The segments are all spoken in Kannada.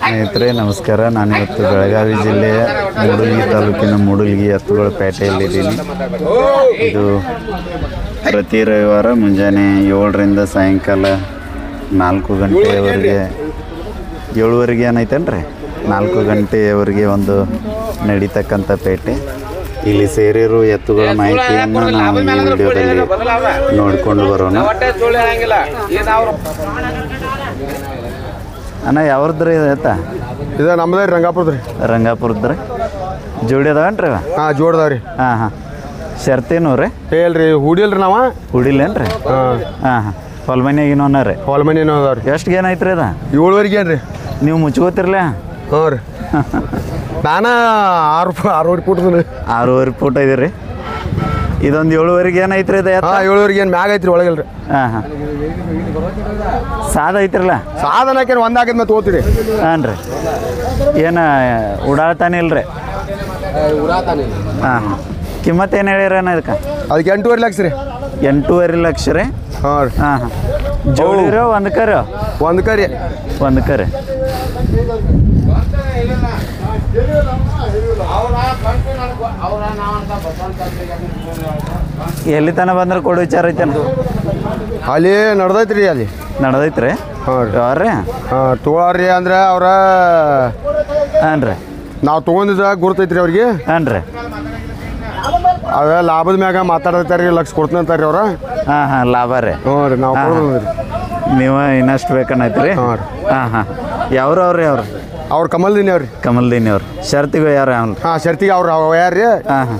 ಸ್ನೇಹಿತರೆ ನಮಸ್ಕಾರ. ನಾನಿವತ್ತು ಬೆಳಗಾವಿ ಜಿಲ್ಲೆಯ ಮೂಡಲಗಿ ತಾಲೂಕಿನ ಮೂಡಲಗಿ ಎತ್ತುಗಳ ಪೇಟೆಯಲ್ಲಿದ್ದೀನಿ. ಇದು ಪ್ರತಿ ರವಿವಾರ ಮುಂಜಾನೆ 7ರಿಂದ ಸಾಯಂಕಾಲ 4 ಗಂಟೆಯವರೆಗೆ 7ವರೆಗೆ ಏನೈತೇನ್ರಿ 4 ಗಂಟೆಯವರೆಗೆ ಒಂದು ನಡೀತಕ್ಕಂಥ ಪೇಟೆ. ಇಲ್ಲಿ ಸೇರಿರೋ ಎತ್ತುಗಳ ಮಾಹಿತಿಯನ್ನು ನಾವು ಈ ವಿಡಿಯೋದಲ್ಲಿ ನೋಡಿಕೊಂಡು ಬರೋಣ. ಅಣ್ಣ ಯಾವ್ರದ್ರಿ ಎತ್ತ? ಇದು ನಮ್ಮದೇ ರಂಗಾಪುರದ್ರಿ. ರಂಗಾಪುರದ್ರಿ ಜೋಡಿ ಅದಾವೇನ್ರಿ? ಹಾಂ ಜೋಡ್ದಾವ್ರಿ. ಹಾಂ ಶರ್ತೇನು ರೀ? ಹೇಳ್ರಿ ಹುಡಿಲ್ರಿ ನಾವು ಹುಡಿಲೇನ್ರಿ? ಹಾಂ ಹೊಲ್ಮನಿಯಾಗಿನ ರೀ? ಹೊಲ್ಮನಿನೂ ಅದಾವ್ರಿ. ಎಷ್ಟು ಗೇನ್ ಐತ್ರಿ ಅದ? 7ವರೆಗೆ ಏನ್ರಿ ನೀವು ಮುಚ್ಕೋತಿರ್ಲ? ಹ್ಞೂ ರೀ. ನಾನು 6 ಫೂಟ್ 6.5 ಫೂಟ್ ಇದೀರಿ. ಇದೊಂದು 7ವರೆಗೆ ಏನೈತ್ರಿ ಇದು? 7ವರೆಗೆ ಏನು ಮ್ಯಾಗ ಐತ್ರಿ, ಒಳಗಿಲ್ರಿ. ಹಾಂ ಸಾದ ಐತ್ರಲ್ಲ? ಸಾಧನಕ್ಕೆ ಒಂದು ಹಾಕಿದ್ ಮತ್ತೆ ಓದ್ತೀರಿ. ಹಾಂ ರೀ. ಏನು ಉಡಾಳ್ತಾನೆ ಇಲ್ರಿ? ಹಾಂ ಕಿಮ್ಮತ್ತು ಏನು ಹೇಳಿರಣ್ಣ ಇದಕ್ಕೆ? ಅದಕ್ಕೆ 8.5 ಲಕ್ಷ ರೀ. 8.5 ಲಕ್ಷ ರೀ? ಹಾಂ ರೀ. ಹಾಂ ಜೋಡಿರೋ ಒಂದು ಕರಿ? ಒಂದು ಕರಿ. ಒಂದು ಕರಿ. ಎಲ್ಲಿ ತನ ಬಂದ್ರೆ ಕೊಡು ವಿಚಾರ ಐತೇನ? ಅಲ್ಲಿ ನಡ್ದೈತ್ರಿ. ಅಲ್ಲಿ ನಡ್ದೈತ್ರಿ? ಹಾಂ ರೀ. ಯಾವ್ರಿ? ಹಾಂ ತೊಗೊಳ್ರಿ ಅಂದ್ರೆ ಅವ್ರ ಹಾಂ ರೀ. ನಾವು ತೊಗೊಂಡಿದ್ದ ಗುರ್ತೈತ್ರಿ ಅವ್ರಿಗೆ. ಹಾಂ ರೀ. ಅದ ಲಾಭದ ಮ್ಯಾಗ ಮಾತಾಡ್ತಾರೆ, ಲಕ್ಷ ಕೊಡ್ತೀನಿ ಅಂತಾರೆ ಅವ್ರ. ಹಾಂ ಲಾಭ ರೀ? ಹ್ಞೂ ರೀ. ನಾವು ಕೊಡೋದ್ರಿ. ನೀವು ಇನ್ನಷ್ಟು ಬೇಕನ್ನೈತ್ರಿ? ಹಾಂ ರೀ. ಹಾಂ ಯಾವ್ರು ಅವ್ರಿ? ಅವ್ರು ಕಮಲ್ದಿನಿ ಅವ್ರಿ. ಕಮಲ್ದಿನಿ ಅವ್ರು ಶರ್ತಿಗೆ ಯಾರು? ಹಾಂ ಶರ್ತಿಗೆ ಅವ್ರು ಯಾರು ರೀ? ಹಾಂ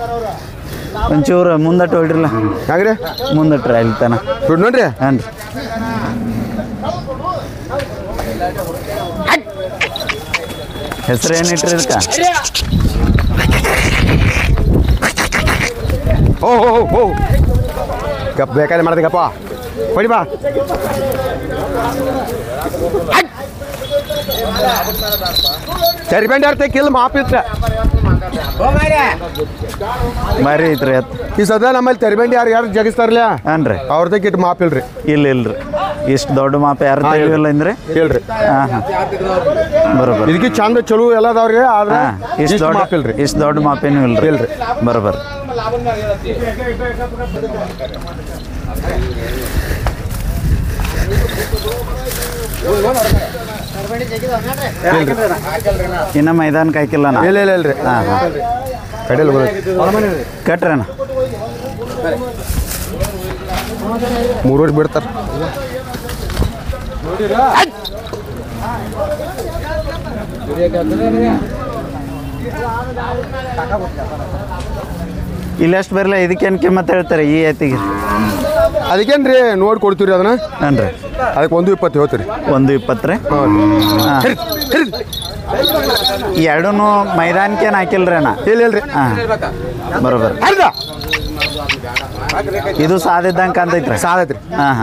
ಒಂಚೂರು ಮುಂದಟ್ಟು ಹೊಡ್ರಿಲ್ಲ. ಹೆಂಗ್ರಿ ಮುಂದಟ್ರಿ ಅಲ್ಲಿ ತನ ಬಿಡ್ ನೋಡ್ರಿ. ಹಾಂ ರೀ. ಹೆಸರು ಏನಿಟ್ರಿ ಇದಕ್ಕೆ? ಓ ಗಪ್ ಬೇಕಾದ್ರೆ ಮಾಡ್ದೆ ಗಪ್ಪ ಹೊಡಿ ಬಾ. ಚರಿಬಂಡಿ ಅರ್ಥ ಕಿಲ್ ಮಾಪಿತ್ರ ಮಾರಿ ಐತ್ರಿ ಎತ್ತು. ಈ ಸದ ನಮ್ಮಲ್ಲಿ ತೆರಿಬಂಡಿ ಯಾರು ಜಗಿಸ್ತಾರಲ್ಲ ಹಾಂ ರೀ, ಅವ್ರದಕ್ಕೆ ಇಟ್ಟು ಮಾಪಿಲ್ರಿ. ಇಲ್ರಿ ಇಷ್ಟು ದೊಡ್ಡ ಮಾಪ ಯಾರು ತೆಗಿಲ್ಲ ಅಂದ್ರೆ ಹೇಳ್ರಿ. ಹಾಂ ಬರೋಬರ್. ಇದಕ್ಕೆ ಚಂದ ಚಲೋ ಎಲ್ಲ ಅದಾವ್ರಿ. ಆದ್ರೆ ಇಷ್ಟು ದೊಡ್ಡ ಮಾಪಿಲ್ರಿ. ಇಷ್ಟು ದೊಡ್ಡ ಮಾಪೇನು ಇಲ್ರಿ. ಇಲ್ರಿ ಬರೋಬರ್. ಇನ್ನ ಮೈದಾನಕ್ಕೆ ಹಾಕಿಲ್ಲ? ಇಲ್ಲ ಇಲ್ರಿ. ಹಾಂ ಕಡೆಯಲ್ಲಿ ಕಟ್ರಣ 3 ಬಿಡ್ತಾರ. ಇಲ್ಲೆಷ್ಟು ಬರಲ್ಲ. ಇದಕ್ಕೇನು ಕಿಮ್ಮತ್ತು ಹೇಳ್ತಾರೆ ಈ ಎತ್ತಿಗೆ? ಅದಕ್ಕೇನ್ರಿ ನೋಡಿ ಕೊಡ್ತೀವಿ ಅದನ್ನ. ಹಾಂ ರೀ. ಅದಕ್ಕೆ 1.20 ಹೇಳ್ತೀರಿ. 1.20 ರೀ? ಎರಡೂ ಮೈದಾನಕ್ಕೇನು ಹಾಕಿಲ್ರಿ ಅಣ್ಣ? ಇಲ್ರಿ. ಹಾಂ ಬರೋಬರ್. ಇದು ಸಾದಿದ್ದಂಗೆ ಕಾಣ್ತೈತ್ರಿ? ಸಾದೈತ್ರಿ. ಹಾಂ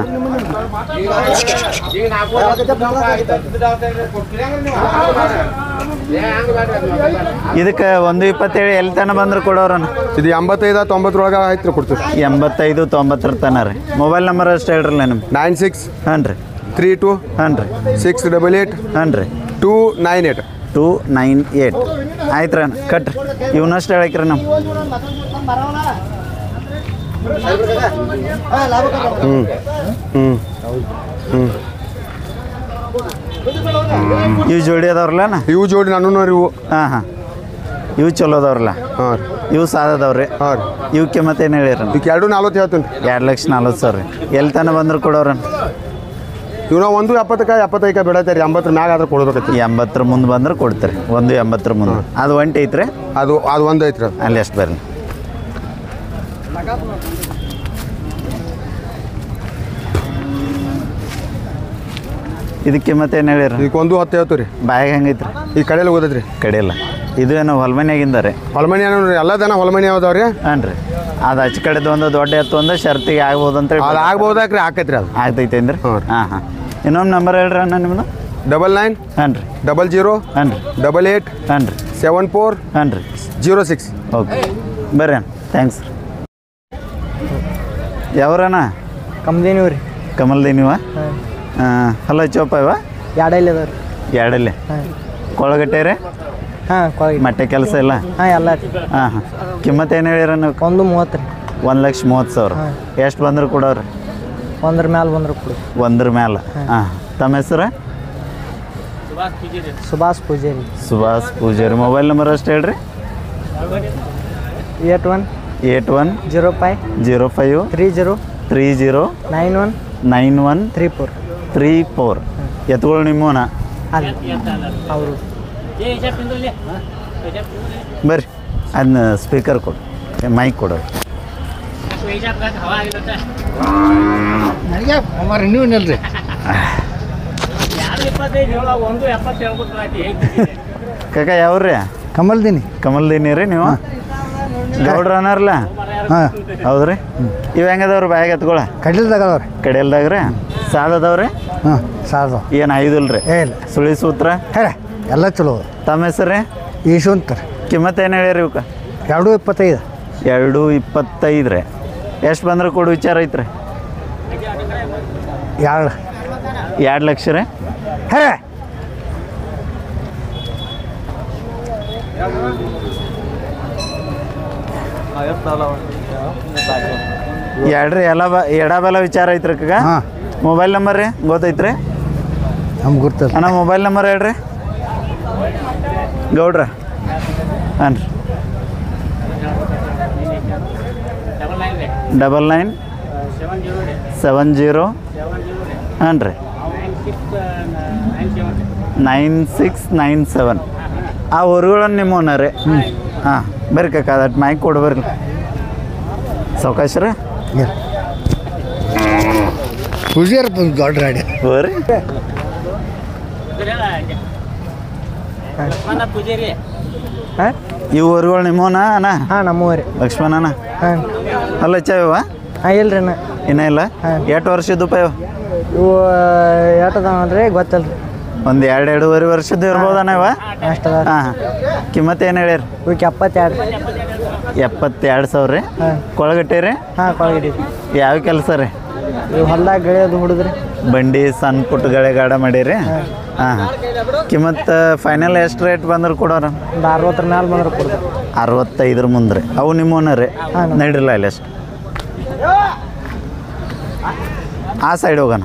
ಇದಕ್ಕೆ 1.20 ಎಲ್ಲಿ ತನ ಬಂದ್ರೆ ಕೊಡೋರಣ್ಣ? ಇದು 85-90 ಆಯ್ತು ಕೊಡ್ತೀವಿ. 85-90 ತನ ರೀ. ಮೊಬೈಲ್ ನಂಬರ್ ಅಷ್ಟು ಹೇಳ್ರಲ್ಲ ನಿಮ್ಗೆ. 96 ಹಾಂ ರೀ 32 ಹಾಂ ರೀ 688 ಹಾಂ ರೀ 298 298. ಆಯ್ತು ರೀ ಅಣ್ಣ ಕಟ್ರಿ. ಇವನಷ್ಟು ಹೇಳಕ್ರಿ ನಮ್ಮ ಇವು ಜೋಡಿ ಅದಾವ್ರಲ್ಲ? ಇವು ಜೋಡಿ ನಾನು ಇವು. ಹಾಂ ಇವು ಚಲೋ ಅದಾವ್ರಲ್ಲ? ಹಾಂ ರೀ. ಇವು ಸಾದದವ್ರಿ? ಹಾಂ ರೀ. ಇವಕ್ಕೆ ಮತ್ತೇನು ಹೇಳಿರಿ? ಈಗ 2.40 ಹೇಳ್ತೀನಿ. 2,40,000 ರೀ. ಎಲ್ಲಿ ತನ ಬಂದ್ರೆ ಕೊಡೋರಣ್ಣ? ಇವ್ನ 1.70 ಬಿಡತ್ತೀರಿ. 80 ಮ್ಯಾಗ ಆದ್ರೆ ಕೊಡ್ಬೇಕೈತಿ. 80 ಮುಂದೆ ಬಂದ್ರೆ ಕೊಡ್ತೀರಿ. 1.80 ಮುಂದೆ. ಅದು ಒಂಟಿ ಐತ್ರಿ? ಅದು ಒಂದು ಐತ್ರಿ. ಅಲ್ಲಿ ಎಷ್ಟು ಬರಲಿ. ಇದಕ್ಕೆ ಮತ್ತೇನು ಹೇಳಿರಿ? ಇದಕ್ಕೆ 1.10 ಹೇಳ್ತೀವಿ ರೀ. ಬಾಯಾಗ ಹೆಂಗೈತ್ರಿ? ಈ ಕಡೆಯಲ್ಲಿ ಓದೈತ್ರಿ. ಕಡೆಯಲ್ಲ ಇದು ಏನೋ ಹೊಲ್ಮನಿಯಾಗಿಂದ ರೀ? ಹೊಲ್ಮನಿ ಏನೋ ರೀ. ಎಲ್ಲ ದನ ಹೊಲ್ಮನಿ ಯಾವ್ದಾವ್ರಿ? ಹಾಂ ರೀ. ಅದು ಆಚೆ ಕಡೆದು ಒಂದು ದೊಡ್ಡ ಎತ್ತು ಒಂದು ಶರ್ತಿಗೆ ಆಗ್ಬೋದು ಅಂತೇಳಿ? ಅದು ಆಗ್ಬೋದಾಕ್ರಿ. ಹಾಕೈತ್ರಿ ಅದು. ಆಗ್ತೈತೆ ಅಂದ್ರೆ? ಹಾಂ ಇನ್ನೊಂದು ನಂಬರ್ ಹೇಳ್ರಿ ಅಣ್ಣ ನಿಮ್ಮದು? 99 ಹಾಂ ರೀ 00 ಹಾಂ ರೀ 88 ಹಾಂ ರೀ 74 ಹಾಂ ರೀ 06. ಓಕೆ ಬರ್ರಿ ಅಣ್ಣ ಥ್ಯಾಂಕ್ಸ್. ಯಾವ್ರಣ್ಣ? ಕಮದೇನಿವ್ ರೀ. ಕಮಲ್ದೇನಿವ? ಹಲೋ ಚೋಪ ಇವ ಎರಡಲ್ಲಿ ಅದಾವ ರೀ. ಎರಡಲ್ಲೇ ಕೊಳಗಟ್ಟೆ ರೀ ಹಾಂ ಕೊಳಗೆ ಮಟ್ಟೆ ಕೆಲಸ ಇಲ್ಲ ಹಾಂ ಎಲ್ಲ ಹಾಂ ಹಾಂ ಕಿಮ್ಮತ್ತು ಏನು ಹೇಳಿರ ನೀವು 130 ರೀ 1,30,000 ಎಷ್ಟು ಬಂದ್ರೆ ಕೊಡೋರಿ 100 ಮ್ಯಾಲೆ ಬಂದ್ರೆ ಕೊಡಿ 100 ಮ್ಯಾಲೆ ಹಾಂ ತಮ್ಮ ಹೆಸರು ಸುಭಾಷ್ ಪೂಜಾರಿ ಸುಭಾಷ್ ಪೂಜಾರಿ ಮೊಬೈಲ್ ನಂಬರ್ ಅಷ್ಟು ಹೇಳ್ರಿ 81 05 30 9134 ಎತ್ತುಗಳು ನಿಮ್ಮನ ಅವರು ಬರ್ರಿ ಅದನ್ನ ಸ್ಪೀಕರ್ ಕೊಡು ಮೈಕ್ ಕೊಡು ನೀವು ನಿಲ್ರಿ ಕಾಕ ಯಾವ್ರಿ ಕಮಲ್ದಿನಿ ರೀ ನೀವು ಗೌಡ್ರ ಅನ್ನಾರಲ್ಲ ಹಾಂ ಹೌದ್ರಿ ಇವು ಹೆಂಗದವ್ರಿ ಬ್ಯಾಗ್ ಎತ್ಕೊಳ ಕಡ್ಲಿಲ್ದಾಗವ್ರಿ ಕಡೆಯಲ್ದಾಗ ರೀ ಸಾದದವ್ರಿ ಹಾಂ ಸಾರ್ದು ಏನು ಐದಿಲ್ರಿ ಇಲ್ಲ ಸುಳಿ ಸೂತ್ರ ಹೇಳ ಎಲ್ಲ ಚಲೋ ತಮ್ಮ ಹೆಸರು ರೀ ಯಶವಂತ ರೀ ಕಿಮ್ಮತ್ತು ಏನು ಹೇಳಿರಿ ಇವಕ್ಕೆ 225 225 ರೀ ಎಷ್ಟು ಬಂದ್ರೆ ಕೊಡು ವಿಚಾರ ಐತ್ರಿ 2 ಲಕ್ಷ ರೀ ಹೇ ಎರಡ್ರಿ ಎಡ ಬಲ ವಿಚಾರ ಐತ್ರಿ ಕಗ ಹಾಂ ಮೊಬೈಲ್ ನಂಬರ್ ರೀ ಗೊತ್ತೈತ್ರಿ ನಮ್ಗೆ ಗೊತ್ತಲ್ಲ ಅಣ್ಣ ಮೊಬೈಲ್ ನಂಬರ್ ಹೇಳ್ರಿ ಗೌಡ್ರ ಹಾಂ ರೀ 9970 ಹಾಂ ರೀ 9697 ಆ ಊರುಗಳನ್ನು ನಿಮ್ಮವನ್ನ ರೀ ಹಾಂ ಬರ್ರಿ ಕಾಕ ಅದಟ್ಟು ಮೈಕ್ ಕೊಡು ಬರ್ರಿ ಸಾವಕಾಶ ರೀ ಪೂಜಾರಿ ಬಂದು ದೊಡ್ಡ ರಾಡಿ ಬರ್ರಿ ಹಾಂ ಇವು ಊರುಗಳು ನಿಮ್ಮವನ ಅಣ್ಣ ಹಾಂ ನಮ್ಮೂರಿ ಲಕ್ಷ್ಮಣನ ಹಾಂ ಅಲ್ಲ ಚಾವ ಹಾಂ ಇಲ್ರಿ ಅಣ್ಣ ಇನ್ನೂ ಇಲ್ಲ ಹಾಂ. ಎಷ್ಟು ವರ್ಷದ್ದು ಪಯವ ಇವು ಏಟದವನ್ರಿ ಗೊತ್ತಲ್ಲ ರೀ ಒಂದು 2-2.5 ವರ್ಷದ್ದು ಇರ್ಬೋದಣ್ಣ ಇವ ಅಷ್ಟದ ಹಾಂ ಕಿಮ್ಮತ್ತು ಏನು ಹೇಳಿರಿ ಇವಕ್ಕೆ 72 72,000 ರೀ ಹಾಂ ಕೊಳಗಟ್ಟೆ ರೀ ಹಾಂ ಕೊಳಗಡಿ ಯಾವ ಕೆಲಸ ರೀ ಇವು ಹೊಲ್ದಾಗ ಗೆಳೆಯೋದು ಹುಡುದ್ರಿ ಬಂಡಿ ಸಣ್ಣ ಪುಟ್ಟ ಗಳೆಗಾಡ ಮಾಡೀರಿ ಹಾಂ ಹಾಂ ಕಿಮ್ಮತ್ತು ಫೈನಲ್ ಎಷ್ಟು ರೇಟ್ ಬಂದ್ರೆ ಕೊಡೋರ ಒಂದು 60 ಮ್ಯಾಲೆ ಬಂದ್ರೆ ಕೊಡ್ರಿ 65 ಮುಂದೆ ರೀ ಅವು ನಿಮ್ಮವನ್ನ ರೀ ಹಾಂ. ನಡಿರಲ್ಲ ಇಲ್ಲಿ ಅಷ್ಟು ಆ ಸೈಡ್ ಹೋಗೋಣ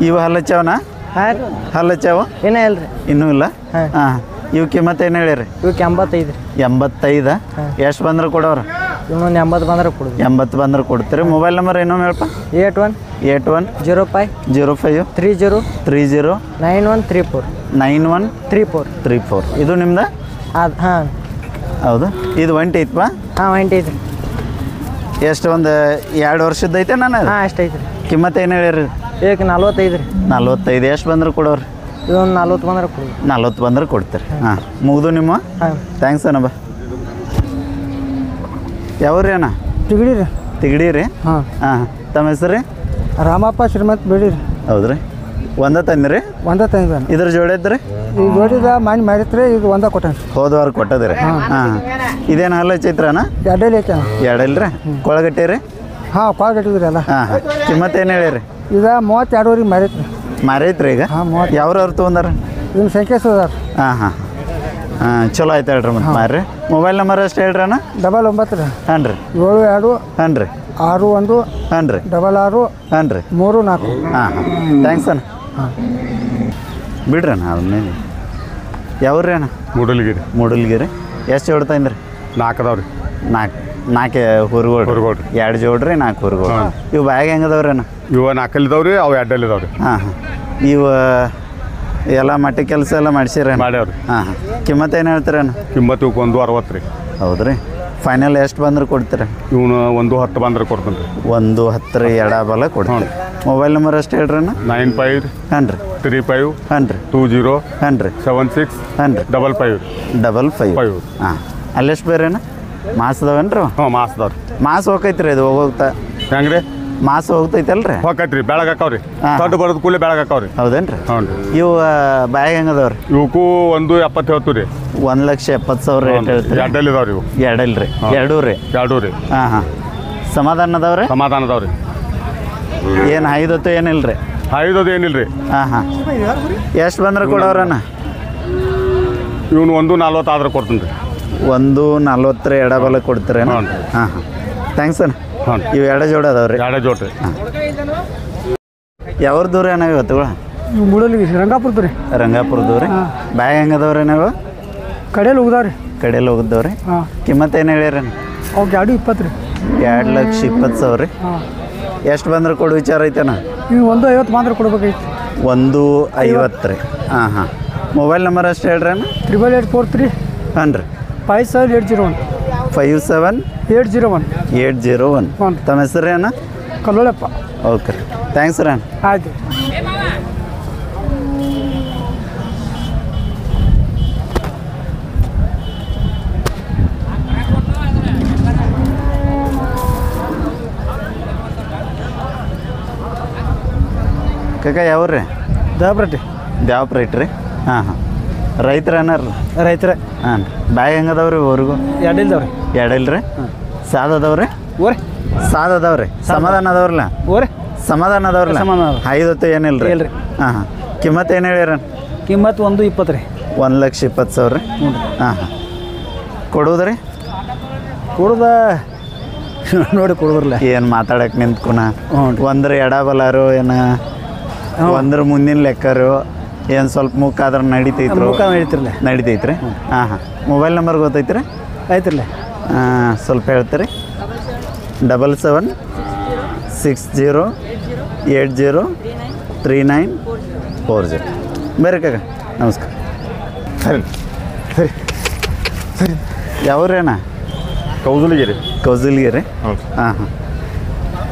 ಇವು ಹಲ್ಲಚ್ಚವನ ಹಾಂ ರೀ ಹಲ್ಲಚ್ಚವ ಇನ್ನೂ ಇಲ್ರಿ ಇನ್ನೂ ಇಲ್ಲ ಹಾಂ. ಹಾಂ ಇವು ಕಿಮ್ಮತ್ತು ಏನು ಹೇಳಿರಿ ಇವಕ್ಕೆ 85 ರೀ 85 ಎಷ್ಟು ಬಂದ್ರೆ ಕೊಡೋರು ಇನ್ನೊಂದು 80 ಬಂದ್ರೆ ಕೊಡ್ರಿ 80 ಬಂದ್ರೆ ಕೊಡ್ತೀರಿ ಮೊಬೈಲ್ ನಂಬರ್ ಇನ್ನೊಮ್ಮೆ ಹೇಳಪ್ಪ 81 05 30 9134 9134 ಇದು ನಿಮ್ದು ಅದು ಹಾಂ ಹೌದು ಇದು ಒಂಟಿ ಐತಪ್ಪ ಹಾಂ 95 ರೀ ಎಷ್ಟು ಒಂದು 2 ವರ್ಷದ್ದು ಐತೆ ನಾನು ಹಾಂ ಅಷ್ಟೈತೆ ರೀ ಕಿಮ್ಮತ್ತು ಏನು ಹೇಳಿರಿ ಇದಕ್ಕೆ 45 ರೀ 45 ಎಷ್ಟು ಬಂದ್ರೆ ಕೊಡೋರು ಇದೊಂದು 40 ಬಂದ್ರೆ ಕೊಡ್ರಿ 40 ಬಂದ್ರೆ ಕೊಡ್ತೀರಿ ಹಾಂ ಮುಗಿದು ನಿಮ್ಮ ಹಾಂ ಥ್ಯಾಂಕ್ಸ್ ಅಣ್ಣ ಬಾ ಯಾವ್ರಿ ಅಣ್ಣ ತಿಗಡಿ ರೀ ತಿಗಡಿ ರೀ ಹಾಂ ಹಾಂ ತಮ್ಮ ಹೆಸರು ರೀ ರಾಮಪ್ಪ ಶ್ರೀಮಂತ್ ಬೇಡಿ ರೀ ಹೌದ್ರಿ ಒಂದ ತಂದಿರಿ ಒಂದೇ ತಂದ ಇದ್ರ ಜೋಡಿ ಐತ್ರಿ ಈ ಜೋಡಿದ ಮನೆ ಮಾರಿತ್ರಿ ಇದು ಒಂದೇ ಕೊಟ್ಟಾನ ಹೋದ ವಾರ ಕೊಟ್ಟದ್ರಿ ಹಾಂ ಇದೇನು ಹಲ್ಲ ಚೈತ್ರನ ಎರಡಲ್ಲಿ ಐತೆ ಎರಡಲ್ರಿ ಕೊಳಗಟ್ಟೆ ರೀ ಹಾಂ ಕಾಲ್ ಕಟ್ಟಿದ್ರಿ ಅಲ್ಲ ಹಾಂ ಹಾಂ ಕಿಮ್ಮತ್ತು ಏನು ಹೇಳಿರಿ ಇದು 32 ಮಾರೈತ್ರಿ ಮಾರೈತ್ರಿ ಈಗ ಹಾಂ 30 ಯಾವ್ರವ್ರು ತೊಗೊಂಡಾರ ಇದನ್ನ ಸಂಖ್ಯೆ ಸೋದಾರ ಹಾಂ ಹಾಂ ಹಾಂ ಚಲೋ ಆಯ್ತು ಹೇಳ್ರಿ ಮತ್ತೆ ಮಾರ್ರಿ ಮೊಬೈಲ್ ನಂಬರ್ ಅಷ್ಟು ಹೇಳ್ರಿ ಅಣ್ಣ 99 ರೀ ಹಾಂ ರೀ 72 ಹಾಂ ರೀ 61 ಹಾಂ ರೀ 66 ಹಾಂ ರೀ 34 ಹಾಂ ಹಾಂ ಥ್ಯಾಂಕ್ಸ್ ಅಣ್ಣ ಬಿಡ್ರಿ ಅಣ್ಣ ಅದನ್ನೇನು ಯಾವ್ರಿ ಅಣ್ಣ ಮೂಡಲ್ಗಿರಿ ಎಷ್ಟು ಜೋಡ್ತಾಯಿದ್ರಿ 4 ಅದಾವ್ರಿ 4 ಹುರುಗೋಡ್ರಿ 2 ಜೋಡ್ರಿ 4 ಹುರುಗೋಡ್ರಿ ಇವು ಬ್ಯಾಗ್ ಹೆಂಗದವ್ರಿ ಅಣ್ಣ ಇವ 4 ಇದಾವ್ರಿ ಅವು 2 ಇದಾವ್ರಿ ಹಾಂ ಹಾಂ ಇವು ಎಲ್ಲ ಮಟ್ಟಿ ಕೆಲಸ ಎಲ್ಲ ಮಾಡಿಸಿರಿ ಮಾಡ್ಯಾವ್ರಿ ಹಾಂ ಹಾಂ ಕಿಮ್ಮತ್ತು ಏನು ಹೇಳ್ತೀರಿ ಅಣ್ಣ ಕಿಮ್ಮತ್ತು ಇವಕ್ಕೆ 160 ರೀ ಹೌದ್ರಿ ಫೈನಲ್ ಎಷ್ಟು ಬಂದ್ರೆ ಕೊಡ್ತೀರ ಇವನು 110 ಬಂದ್ರೆ ಕೊಡ್ತಾನೆ ರೀ 110 ಎಡ ಬಲ ಕೊಡ್ತೀರಿ ಮೊಬೈಲ್ ನಂಬರ್ ಅಷ್ಟು ಹೇಳ್ರಿ ಅಣ್ಣ 95 ಹಾಂ ರೀ 35 ಹಾಂ ರೀ 20 ಹಾಂ ರೀ 76 ಹಾಂ ರೀ 55 ಹಾಂ ಅಲ್ಲೆಷ್ಟು ಬೇರೆ ಅಣ್ಣ ಮಾಸದವೇನು ರೀ ಹಾಂ ಮಾಸದವ್ರಿ ಮಾಸ ಹೋಗೈತ್ರಿ ಇದು ಹೋಗ್ತಾ ಹೆಂಗ್ರಿ ಮಾಸ ಹೋಗ್ತೈತಲ್ರಿ ಹೋಗೈತ್ರಿ ಬೆಳಗ್ಗೆ ಹಾಕಾವ್ರಿ ಹಾಂ. ದೊಡ್ಡ ಬರೋದು ಕೂಲಿ ಬೆಳಗ್ಗೆ ಹಾಕಾವ್ರಿ ಹೌದೇನು ರೀ ಹ್ಞೂ ರೀ ಇವು ಬ್ಯಾಗ್ ಹೆಂಗದವ್ರಿ ಇವಕ್ಕೂ 170 ಹೇಳ್ತು ರೀ 1,70,000 ರೇಟ್ ಹೇಳ್ತೀರಿ 2 ಇದಾವ್ರಿ ಇವು ಎರಡಲ್ರಿ ಎರಡೂ ರೀ 2 ರೀ ಹಾಂ ಹಾಂ ಸಮಾಧಾನ ಅದಾವ್ರಿ ಸಮಾಧಾನ ಅದಾವ್ರಿ ಏನು ಐದತ್ತು ಏನಿಲ್ಲ ರೀ ಐದದು ಏನಿಲ್ಲ ರೀ. ಹಾಂ ಹಾಂ ಎಷ್ಟು ಬಂದ್ರೆ ಕೊಡೋರಣ್ಣ? ಇವನು 1:40 ಆದ್ರೆ ಕೊಡ್ತೀನಿ ರೀ. 1:40 ಎಡಬಲ ಕೊಡ್ತೀರೇನು? ಹ್ಞೂ. ಹಾಂ ಹಾಂ ಥ್ಯಾಂಕ್ಸ್ ಅಣ್ಣ. ಹ್ಞೂ. ಇವು ಎಡ ಜೋಡಿ ಅದಾವ್ರಿ. ಎರಡೇ ಜೋಡ್ರಿ. ಯಾವ್ರ ದೂರ ಅಣ್ಣ ಇವತ್ತುಗಳು? ನೀವು ಮೂಡಲ್ಗಿ ರಂಗಾಪುರದ ರೀ. ರಂಗಾಪುರದವು ರೀ. ಬ್ಯಾಗ್ ಹೆಂಗದವ್ರಿ ನೀವು? ಕಡೆಯಲ್ಲಿ ಹೋಗ್ದಾವ್ರಿ. ಕಡೆಯಲ್ಲಿ ಹೋಗಿದ್ದವ್ರಿ. ಹಾಂ ಕಿಮ್ಮತ್ತು ಏನು ಹೇಳಿರಿ? ಅವ್ಕೆ 2:20 ರೀ. 2,20,000 ರೀ. ಹಾಂ ಎಷ್ಟು ಬಂದ್ರೆ ಕೊಡು ವಿಚಾರ ಐತೆಣ್ಣ? ನೀವು 1:50 ಮಾತ್ರ ಕೊಡ್ಬೇಕೈತಿ. 1:50 ರೀ. ಹಾಂ ಹಾಂ ಮೊಬೈಲ್ ನಂಬರ್ ಅಷ್ಟು ಹೇಳ್ರಿ ಅಣ್ಣ. 8843 ಹಾಂ ರೀ 57801 57 801. 801. ತಮ್ಮ ಹೆಸರು ರೀ ಅಣ್ಣ? ಕಲ್ಲೋಳಪ್ಪ. ಓಕೆ ರೀ ಥ್ಯಾಂಕ್ಸ್ ರೀ ಅಣ್ಣ. ಆಯ್ತು. ಕಾಕ ಯಾವ್ರಿ? ದೇವ್ರಟ್ಟಿ. ದ್ಯಾವಪ್ಪ ರೈಟ್ ರೀ. ಹಾಂ ಹಾಂ ರೈತರ ಏನಾರ? ರೈತರ. ಹಾಂ ರೀ ಬ್ಯಾಗ್ ಹೆಂಗದವ್ರಿ ಊರಿಗೂ? ಎರಡಿಲ್ದವ್ರಿ. ಎರಡಿಲ್ಲ ರೀ. ಸಾದ ಅದಾವ್ರಿ? ಓರೆ ಸಾದ ಅದಾವ್ರಿ. ಸಮಾಧಾನ ಅದಾವ್ರಲ್ಲ? ಓರೆ ಸಮಾಧಾನ ಅದಾವ್ರಲ್ಲ? ಸಮಾಧಾನ ಅದಾವ. ಐದತ್ತು ಏನಿಲ್ಲ ರೀ? ಇಲ್ಲ ರೀ. ಹಾಂ ಹಾಂ ಕಿಮ್ಮತ್ತು ಏನು ಹೇಳಿರ? ಕಿಮ್ಮತ್ತು 1:20 ರೀ. 1,20,000 ರೀ. ಹ್ಞೂ ರೀ. ಹಾಂ ಹಾಂ ಕೊಡುವುದ್ರಿ? ಕೊಡುದ ನೋಡಿ ಕೊಡುದ್ರಲ್ಲ. ಏನು ಮಾತಾಡಕ್ಕೆ ನಿಂತ್ಕೊಣ? ಹ್ಞೂ ರೀ. ಒಂದ್ರ ಎಡಬಲಾರು ಏನು ಒಂದ್ರ ಮುಂದಿನ ಲೆಕ್ಕರು ಏನು ಸ್ವಲ್ಪ ಮುಕ್ಕಾದ್ರೆ ನಡಿತೈತ್ರು? ಮುಖ ನಡೀತಿರಲ್ಲ. ನಡಿತೈತ್ರಿ. ಹಾಂ ಹಾಂ ಮೊಬೈಲ್ ನಂಬರ್ ಗೊತ್ತೈತ್ರಿ? ಆಯ್ತಿರಲ್ಲ. ಸ್ವಲ್ಪ ಹೇಳ್ತೀರಿ? 77 60 80 3940. ಬೇರೆ ಕಾಕ ನಮಸ್ಕಾರ. ಸರಿ ಸರಿ ಸರಿ. ಯಾವ್ರೇನ? ಕೌದಲಿಗೆ ಕೌಜಲ್ಗಿ ರೀ. ಹ್ಞೂ. ಹಾಂ ಹಾಂ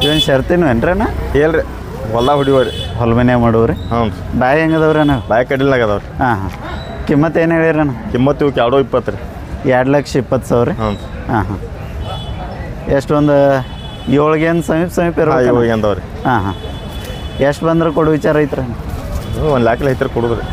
ಏನು ಶರ್ತಿನೂ ಏನ್ರಣ್ಣ? ಹೇಳ್ರಿ ಹೊಲ್ದಾಗ ಹೊಡಿವರಿ. ಹೊಲ ಮನೆ ಮಾಡೋರಿ. ಹ್ಞೂ. ಬಾಯಿ ಹೆಂಗದವ್ರಣ್ಣ? ಬಾಯ್ ಕಡಿಲ್ನಾಗ ಅದಾವ್ರಿ. ಹಾಂ ಹಾಂ ಕಿಮ್ಮತ್ತು ಏನು ಹೇಳಿರಣ್ಣ? ಕಿಮ್ಮತ್ತು ಇವಕ್ಕೆ 2:20 ರೀ. 2,20,000 ರೀ. ಹ್ಞೂ. ಹಾಂ ಹಾಂ ಎಷ್ಟು ಒಂದು 7 ಸಮೀಪ ಇರ್ಬೇಕು? ಇವಾಗ ಅಂದವ್ರಿ. ಹಾಂ ಹಾಂ ಎಷ್ಟು ಬಂದ್ರೆ ಕೊಡು ವಿಚಾರ ಐತ್ರಿ? 1 ಲಾಖ ಐತ್ರಿ ಕೊಡುದ್ರಿ.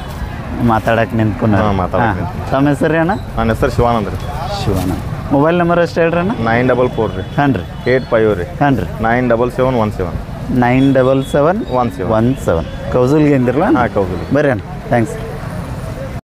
ಮಾತಾಡಕ್ಕೆ ನಿಂತ್ಕೊಂಡು. ಹಾಂ, ಮಾತಾಡಕ್ಕೆ ತಮ್ಮ ಹೆಸರು ರೀ ಅಣ್ಣ? ನನ್ನ ಹೆಸರು ಶಿವಾನಂದ್ ರೀ. ಶಿವಾನಂದ್. ಮೊಬೈಲ್ ನಂಬರ್ ಅಷ್ಟು ಹೇಳ್ರಿ ಅಣ್ಣ. 944 ರೀ. ಹಾಂ ರೀ 85 ರೀ. ಹಾಂ ರೀ 97717. 97717. ಕೌಜಲ್ಗಿ ಅಂದಿರಲ್ಲ? ಹಾಂ ಕೌದಲಿ. ಬರ್ರಿ ಅಣ್ಣ ಥ್ಯಾಂಕ್ಸ್.